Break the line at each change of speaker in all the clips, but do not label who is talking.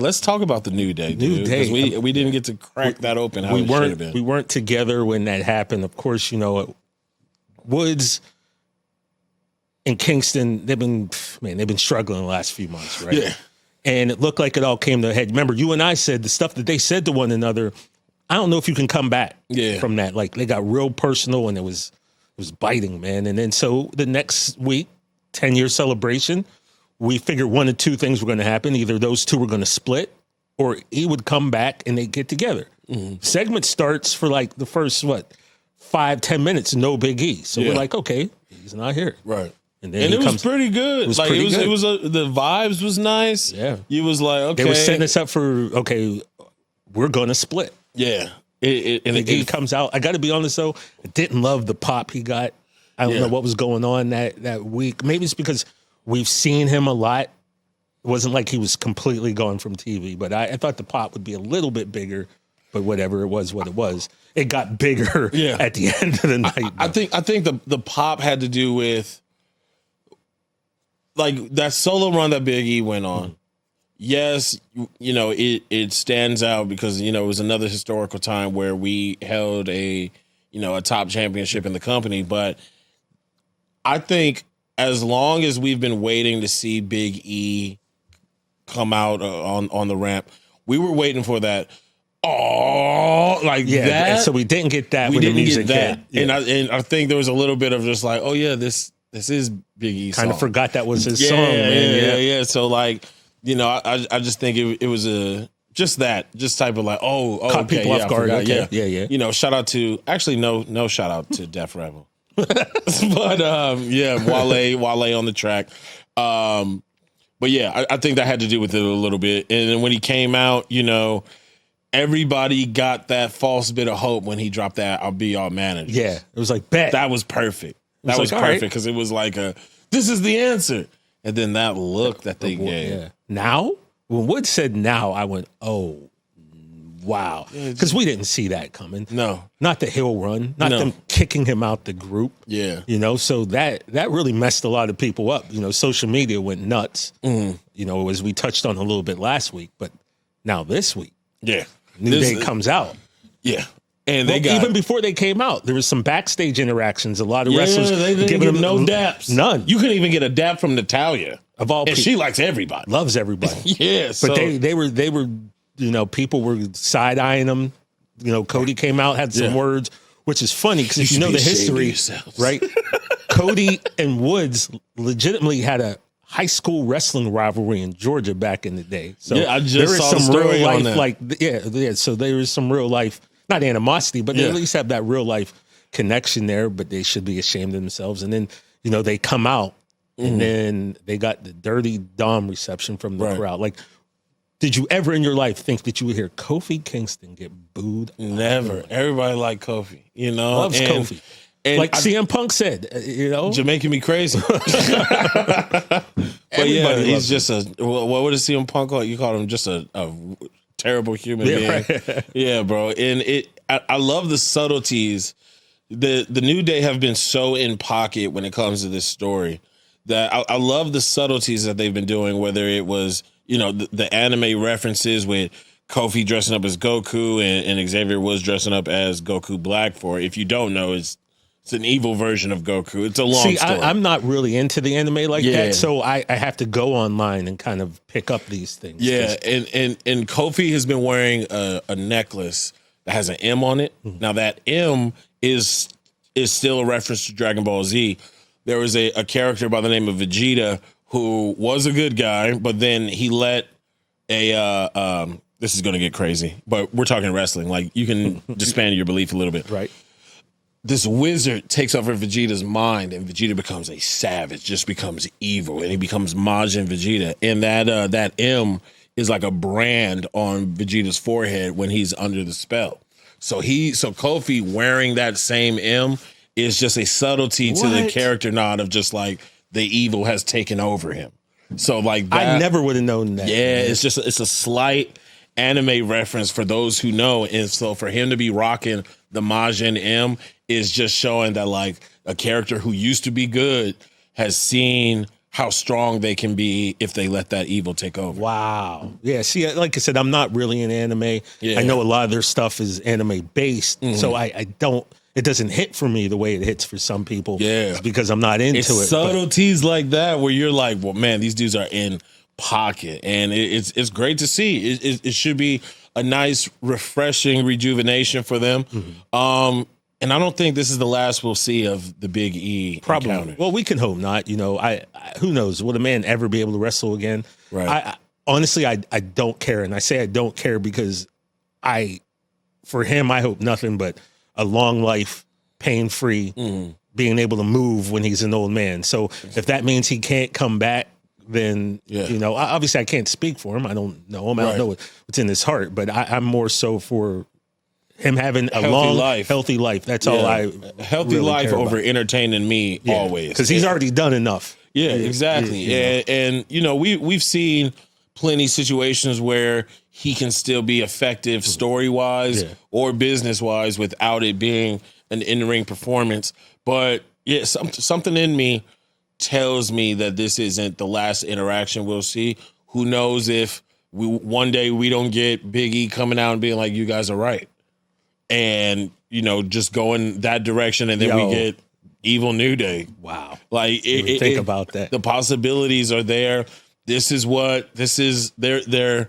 Let's talk about the New Day, dude.
New Day.
We didn't get to crack that open how it should have been.
We weren't together when that happened. Of course, Woods and Kingston, they've been struggling the last few months, right?
Yeah.
And it looked like it all came to a head. Remember, you and I said the stuff that they said to one another, I don't know if you can come back from that. Like, they got real personal, and it was biting, man. And then so the next week, 10-year celebration, we figured one of two things were going to happen. Either those two were going to split, or he would come back and they'd get together. Mm-hmm. Segment starts for like the first, 5-10 minutes, no Big E. So we're like, okay, he's not here.
Right.
And then
it was pretty good. The vibes was nice.
Yeah.
You was like, okay.
They were setting us up for, okay, we're going to split.
Yeah.
And he comes out. I got to be honest, though, I didn't love the pop he got. I don't know what was going on that week. Maybe it's because we've seen him a lot. It wasn't like he was completely gone from TV, but I thought the pop would be a little bit bigger, but whatever, it was what it was. It got bigger at the end of the night.
I think the pop had to do with, like, that solo run that Big E went on. Yes, it stands out because, it was another historical time where we held a top championship in the company. But I think as long as we've been waiting to see Big E come out on the ramp, we were waiting for that. Oh, that.
So we didn't get that.
We didn't get that.
Yeah.
And I think there was a little bit of just like, oh yeah, this is Big E's song.
Kind of forgot that was his song, man.
Yeah. So like, I just think it was just type of like,
caught people off guard.
Yeah. Shout out to, actually no shout out to Def Rebel. But Wale on the track. But yeah, I think that had to do with it a little bit. And then when he came out, everybody got that false bit of hope when he dropped that "I'll be your manager."
Yeah, it was like, bet.
That was perfect. That was perfect because it was like this is the answer. And then that look that they gave.
Yeah. Now, when Wood said now, I went, oh, wow. Because we didn't see that coming.
No.
Not the hill run. Not them kicking him out the group.
Yeah.
So that really messed a lot of people up. Social media went nuts. Mm-hmm. As we touched on a little bit last week. But now this week.
Yeah.
New Day comes out.
Yeah. And
even before they came out, there was some backstage interactions. A lot of wrestlers
they didn't
giving
them no daps.
None.
You couldn't even get a dap from Natalia.
Of all people.
She likes everybody.
Loves everybody.
Yeah.
But they were people were side eyeing them. Cody came out, had some words, which is funny because if you know the history, right? Cody and Woods legitimately had a high school wrestling rivalry in Georgia back in the day. So
I just saw some real life,
so there is some real life, not animosity, but they at least have that real life connection there. But they should be ashamed of themselves. And then they come out, and then they got the dirty Dom reception from the crowd. Like, did you ever in your life think that you would hear Kofi Kingston get booed?
Never. Everybody liked Kofi.
Loves Kofi. And like CM Punk said,
You're making me crazy. But he's just what does CM Punk call? You call him just a terrible human being. Right. Yeah, bro. And I love the subtleties. The New Day have been so in pocket when it comes to this story that I love the subtleties that they've been doing, whether it was, the anime references with Kofi dressing up as Goku and Xavier was dressing up as Goku Black for, if you don't know, it's an evil version of Goku. It's a long story.
I'm not really into the anime like that, so I have to go online and kind of pick up these things.
Yeah, and Kofi has been wearing a necklace that has an M on it. Mm-hmm. Now that M is still a reference to Dragon Ball Z. There was a character by the name of Vegeta who was a good guy, but then he let this is going to get crazy, but we're talking wrestling. Like, you can disband your belief a little bit.
Right.
This wizard takes over Vegeta's mind, and Vegeta becomes a savage, just becomes evil, and he becomes Majin Vegeta. And that M is like a brand on Vegeta's forehead when he's under the spell. So Kofi wearing that same M is just a subtlety to the character nod of just like the evil has taken over him. So like that,
I never would have known that.
Yeah, it's a slight anime reference for those who know. And so for him to be rocking the Majin M is just showing that like a character who used to be good has seen how strong they can be if they let that evil take over.
Wow. Yeah. See, like I said, I'm not really in anime. Yeah. I know a lot of their stuff is anime based, so I don't. It doesn't hit for me the way it hits for some people. Yeah, it's because I'm not into it.
Subtleties like that where you're like, well, man, these dudes are in pocket, and it's great to see. It should be a nice, refreshing rejuvenation for them. And I don't think this is the last we'll see of the Big E
probably
encounter.
Well, we can hope not. You know, I who knows? Will the man ever be able to wrestle again?
Right.
Honestly, I don't care, and I say I don't care because for him, I hope nothing but a long life, pain free, being able to move when he's an old man. So if that means he can't come back, then you know, obviously I can't speak for him. I don't know him. I don't know what's in his heart, but I'm more so for him having a healthy life. That's all I
healthy really life over entertaining me always,
because he's already done enough.
Yeah, exactly. And you know, we've seen plenty situations where he can still be effective story wise or business wise without it being an in-ring performance. But yeah, something in me tells me that this isn't the last interaction we'll see. Who knows if one day we don't get Big E coming out and being like, you guys are right. And, you know, just going that direction, and then we get evil New Day.
Wow.
Like,
think about that.
The possibilities are there. This is they're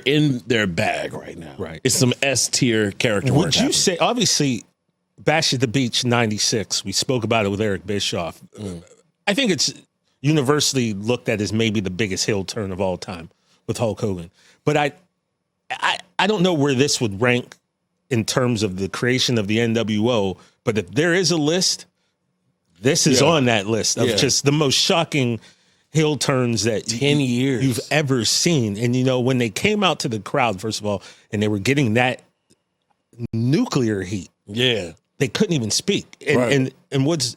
in their bag right now.
Right.
It's some S tier character work.
Would you say, obviously, Bash at the Beach 96, we spoke about it with Eric Bischoff. I think it's universally looked at as maybe the biggest heel turn of all time with Hulk Hogan. But I don't know where this would rank in terms of the creation of the NWO, but if there is a list, this is on that list of just the most shocking heel turns that
10 years
you've ever seen. And, you know, when they came out to the crowd, first of all, and they were getting that nuclear heat.
Yeah.
They couldn't even speak. And what's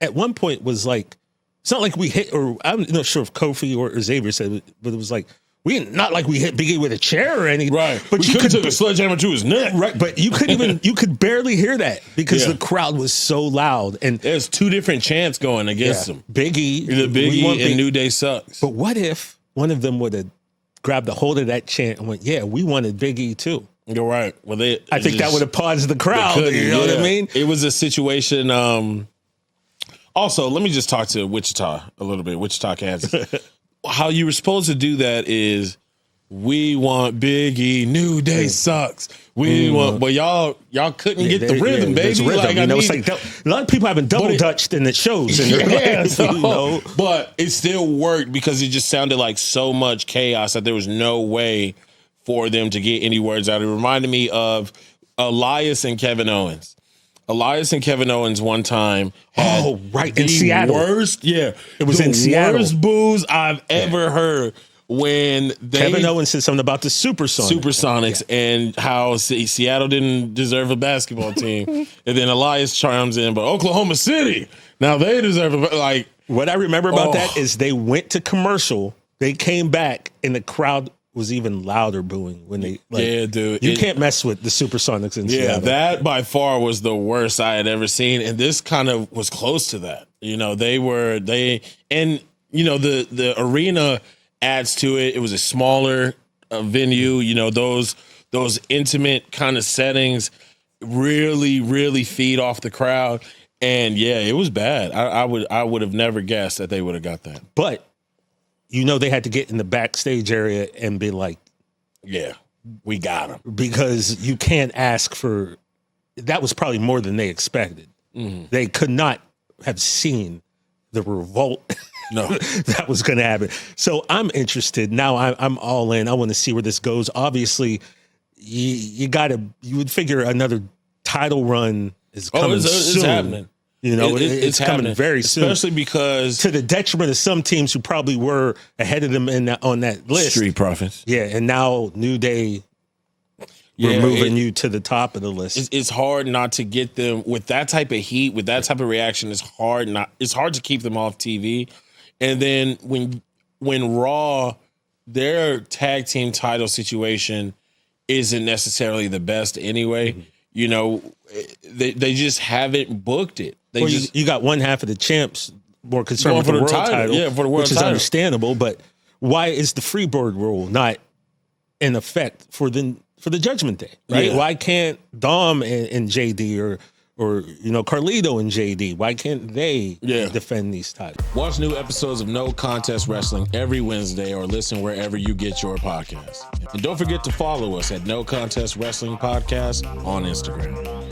at one point was like, it's not like we hit, or I'm not sure if Kofi or Xavier said it, but it was like, not like we hit Big E with a chair or anything.
Right. But you could took a sledgehammer to his neck.
Right. But you could barely hear that because the crowd was so loud. And
there's two different chants going against them.
Big E.
The Big E and New Day sucks.
But what if one of them would have grabbed a hold of that chant and went, yeah, we wanted Big E too.
You're right. Well,
I think that would have paused the crowd. You know what I mean?
It was a situation. Also, let me just talk to Wichita a little bit. Wichita, Kansas. How you were supposed to do that is, we want Big E. New Day sucks. We want, but y'all couldn't get the rhythm, baby.
Rhythm. Like, it's like a lot of people have been double dutched in the shows.
But it still worked because it just sounded like so much chaos that there was no way for them to get any words out. It reminded me of Elias and Kevin Owens. Elias and Kevin Owens one time had
in Seattle.
It
was in Seattle.
Worst booze I've ever heard when
Kevin Owens said something about the Supersonics
and how Seattle didn't deserve a basketball team. And then Elias chimes in, but Oklahoma City, now they deserve like.
What I remember about that is they went to commercial, they came back, and the crowd was even louder booing when they
dude.
You can't mess with the Supersonics in Seattle.
That by far was the worst I had ever seen, and this kind of was close to that. You know, and you know, the arena adds to it. It was a smaller venue. You know, those intimate kind of settings really feed off the crowd, and it was bad. I would have never guessed that they would have got that,
but. You know, they had to get in the backstage area and be like,
we got him.
Because you can't ask for, that was probably more than they expected. They could not have seen the revolt that was going to happen. So I'm interested. Now I'm all in. I want to see where this goes. Obviously, you would figure another title run is coming soon.
It's happening.
You know, it's coming very soon.
Especially because...
to the detriment of some teams who probably were ahead of them on that list.
Street Profits.
Yeah, and now New Day, we're moving you to the top of the list.
It's hard not to get them... with that type of heat, with that type of reaction, it's hard to keep them off TV. And then when Raw, their tag team title situation isn't necessarily the best anyway. You know, they just haven't booked it.
You got one half of the champs more concerned with the world title.
Yeah, for the world
title. Which is understandable, but why is the Freebird rule not in effect for the Judgment Day, right? Yeah. Why can't Dom and JD or Carlito and JD, why can't they defend these titles?
Watch new episodes of No Contest Wrestling every Wednesday or listen wherever you get your podcasts. And don't forget to follow us at No Contest Wrestling Podcast on Instagram.